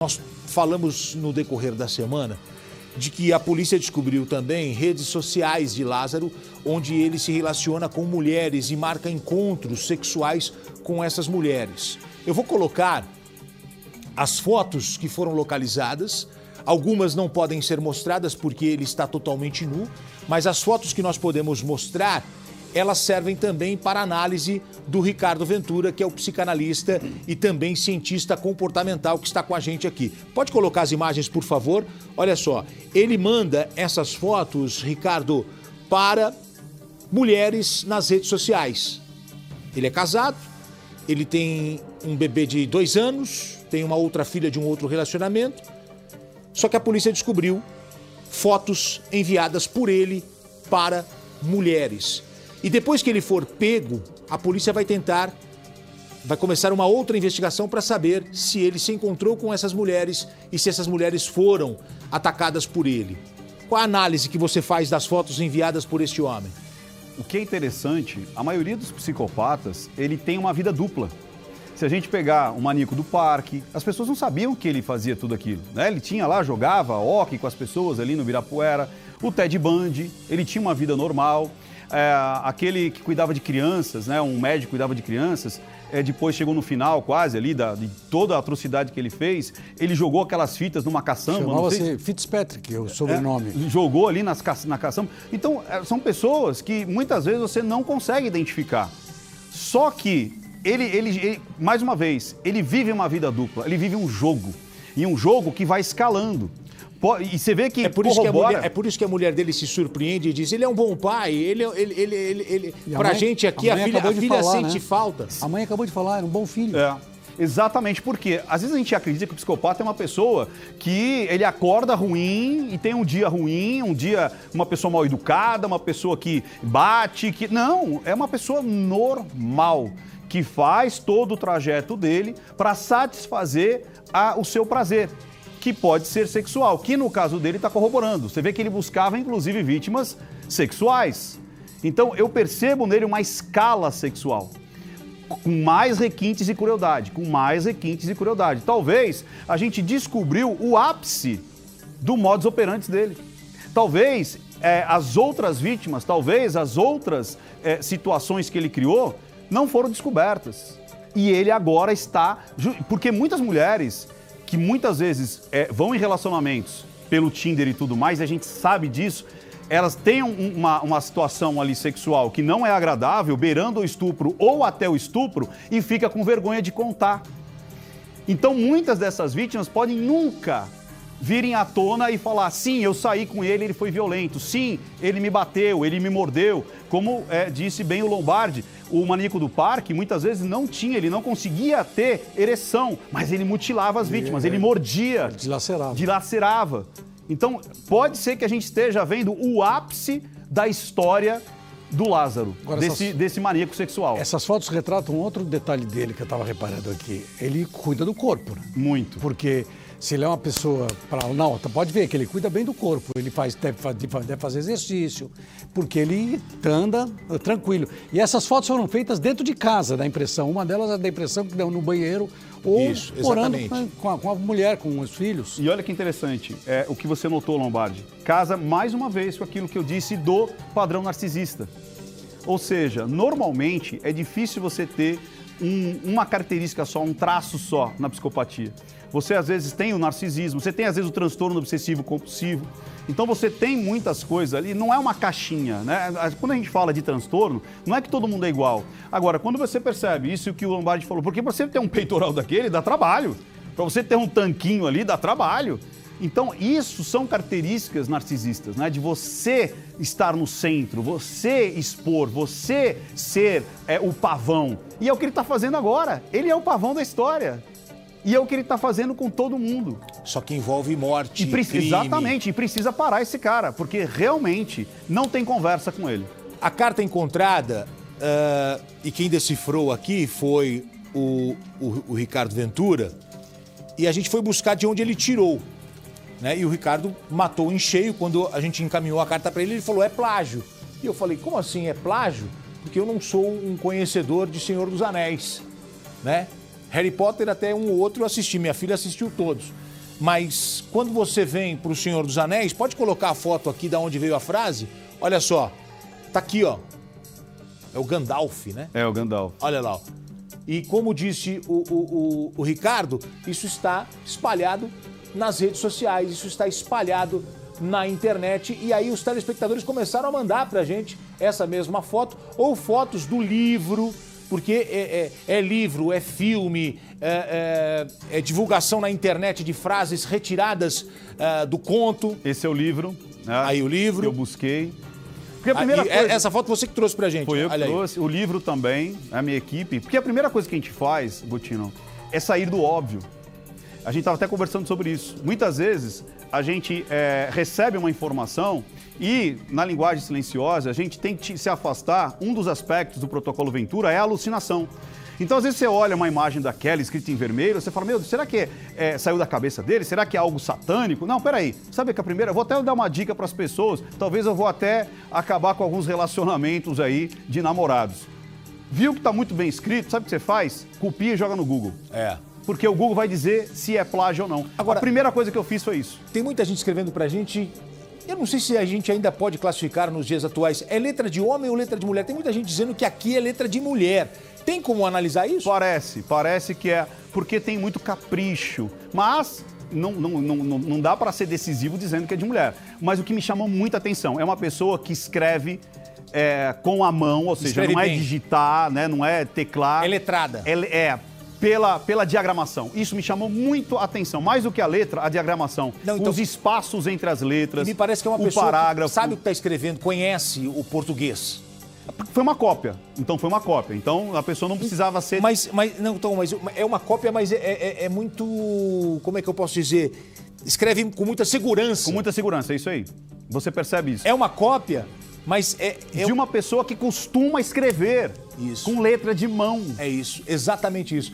Nós falamos no decorrer da semana de que a polícia descobriu também redes sociais de Lázaro, onde ele se relaciona com mulheres e marca encontros sexuais com essas mulheres. Eu vou colocar as fotos que foram localizadas. Algumas não podem ser mostradas porque ele está totalmente nu, mas as fotos que nós podemos mostrar, elas servem também para análise do Ricardo Ventura, que é o psicanalista e também cientista comportamental que está com a gente aqui. Pode colocar as imagens, por favor? Olha só, ele manda essas fotos, Ricardo, para mulheres nas redes sociais. Ele é casado, ele tem um bebê de 2 anos, tem uma outra filha de um outro relacionamento, só que a polícia descobriu fotos enviadas por ele para mulheres. E depois que ele for pego, a polícia vai começar uma outra investigação para saber se ele se encontrou com essas mulheres e se essas mulheres foram atacadas por ele. Qual a análise que você faz das fotos enviadas por este homem? O que é interessante, a maioria dos psicopatas, ele tem uma vida dupla. Se a gente pegar o Maníaco do Parque, as pessoas não sabiam que ele fazia tudo aquilo, né? Ele tinha lá, jogava hóquei com as pessoas ali no Ibirapuera. O Ted Bundy, ele tinha uma vida normal. Aquele que cuidava de crianças, né? Um médico que cuidava de crianças, depois chegou no final quase ali de toda a atrocidade que ele fez, ele jogou aquelas fitas numa caçamba. Chamava-se Fitzpatrick, o sobrenome. Jogou ali na caçamba. Então, são pessoas que muitas vezes você não consegue identificar. Só que ele, mais uma vez, ele vive uma vida dupla, ele vive um jogo. E um jogo que vai escalando. E você vê que é por isso que a mulher dele se surpreende e diz, ele é um bom pai, pra gente aqui, a filha sente falta. A mãe acabou de falar, era um bom filho. Exatamente, porque às vezes a gente acredita que o psicopata é uma pessoa que ele acorda ruim e tem um dia ruim, uma pessoa mal educada, uma pessoa que bate, Não, é uma pessoa normal, que faz todo o trajeto dele para satisfazer o seu prazer, que pode ser sexual, que no caso dele está corroborando. Você vê que ele buscava, inclusive, vítimas sexuais. Então, eu percebo nele uma escala sexual, com mais requintes e crueldade, Talvez a gente descobriu o ápice do modus operandi dele. Talvez as outras vítimas, as outras situações que ele criou não foram descobertas. E ele agora está... Porque muitas mulheres que muitas vezes vão em relacionamentos pelo Tinder e tudo mais, e a gente sabe disso, elas têm uma situação ali sexual que não é agradável, beirando o estupro ou até o estupro, e fica com vergonha de contar. Então, muitas dessas vítimas podem nunca virem à tona e falar, sim, eu saí com ele, ele foi violento, sim, ele me bateu, ele me mordeu, como disse bem o Lombardi, o Maníaco do Parque muitas vezes ele não conseguia ter ereção, mas ele mutilava as vítimas, ele mordia, dilacerava. Então, pode ser que a gente esteja vendo o ápice da história do Lázaro, desse maníaco sexual. Essas fotos retratam outro detalhe dele que eu estava reparando aqui. Ele cuida do corpo, né? Muito. Porque se ele é uma pessoa... Não, pode ver que ele cuida bem do corpo. Ele deve fazer exercício, porque ele anda tranquilo. E essas fotos foram feitas dentro de casa, da impressão. Uma delas é da impressão que deu no banheiro ou morando com a mulher, com os filhos. E olha que interessante, o que você notou, Lombardi. Casa, mais uma vez, com aquilo que eu disse do padrão narcisista. Ou seja, normalmente é difícil você ter uma característica só, um traço só na psicopatia. Você, às vezes, tem o narcisismo, você tem, às vezes, o transtorno obsessivo-compulsivo. Então, você tem muitas coisas ali, não é uma caixinha, né? Quando a gente fala de transtorno, não é que todo mundo é igual. Agora, quando você percebe isso que o Lombardi falou, porque você ter um peitoral daquele dá trabalho. Para você ter um tanquinho ali dá trabalho. Então, isso são características narcisistas, né? De você estar no centro, você expor, você ser o pavão. E é o que ele está fazendo agora. Ele é o pavão da história. E é o que ele está fazendo com todo mundo. Só que envolve morte, crime. Exatamente, e precisa parar esse cara, porque realmente não tem conversa com ele. A carta encontrada, e quem decifrou aqui foi o Ricardo Ventura, e a gente foi buscar de onde ele tirou. Né? E o Ricardo matou em cheio. Quando a gente encaminhou a carta para ele, ele falou, é plágio. E eu falei, como assim é plágio? Porque eu não sou um conhecedor de Senhor dos Anéis, né? Harry Potter até um ou outro eu assisti, minha filha assistiu todos. Mas quando você vem para o Senhor dos Anéis, pode colocar a foto aqui da onde veio a frase? Olha só, tá aqui, ó. É o Gandalf, né? É o Gandalf. Olha lá, ó. E como disse o Ricardo, isso está espalhado nas redes sociais, isso está espalhado na internet. E aí os telespectadores começaram a mandar pra gente essa mesma foto ou fotos do livro, porque é livro, é filme, é divulgação na internet de frases retiradas do conto. Esse é o livro. Né? Aí o livro. Que eu busquei. Porque a primeira coisa... Essa foto você que trouxe pra gente. Foi eu que Olha trouxe. Aí. O livro também, a minha equipe. Porque a primeira coisa que a gente faz, Botino, é sair do óbvio. A gente estava até conversando sobre isso. Muitas vezes a gente recebe uma informação e, na linguagem silenciosa, a gente tem que se afastar. Um dos aspectos do protocolo Ventura é a alucinação. Então, às vezes, você olha uma imagem daquela escrita em vermelho, você fala, meu Deus, será que saiu da cabeça dele? Será que é algo satânico? Não, peraí. Sabe que a primeira... Vou até dar uma dica para as pessoas. Talvez eu vou até acabar com alguns relacionamentos aí de namorados. Viu que está muito bem escrito? Sabe o que você faz? Copia e joga no Google. Porque o Google vai dizer se é plágio ou não. Agora, a primeira coisa que eu fiz foi isso. Tem muita gente escrevendo pra gente... Eu não sei se a gente ainda pode classificar nos dias atuais. É letra de homem ou letra de mulher? Tem muita gente dizendo que aqui é letra de mulher. Tem como analisar isso? Parece que é, porque tem muito capricho, mas não dá para ser decisivo dizendo que é de mulher. Mas o que me chamou muita atenção é uma pessoa que escreve com a mão, ou seja, Escreve não é bem. digitar, né, não é teclar. É letrada. Pela diagramação. Isso me chamou muito a atenção. Mais do que a letra, a diagramação. Não, então, os espaços entre as letras, me parece que é uma pessoa parágrafo. que sabe o que está escrevendo, conhece o português. Foi uma cópia. Então foi uma cópia. Então a pessoa não precisava ser... Mas é uma cópia, mas é muito... Como é que eu posso dizer? Escreve com muita segurança. Com muita segurança, é isso aí. Você percebe isso. É uma cópia, mas de uma pessoa que costuma escrever isso. com letra de mão. É isso, exatamente isso.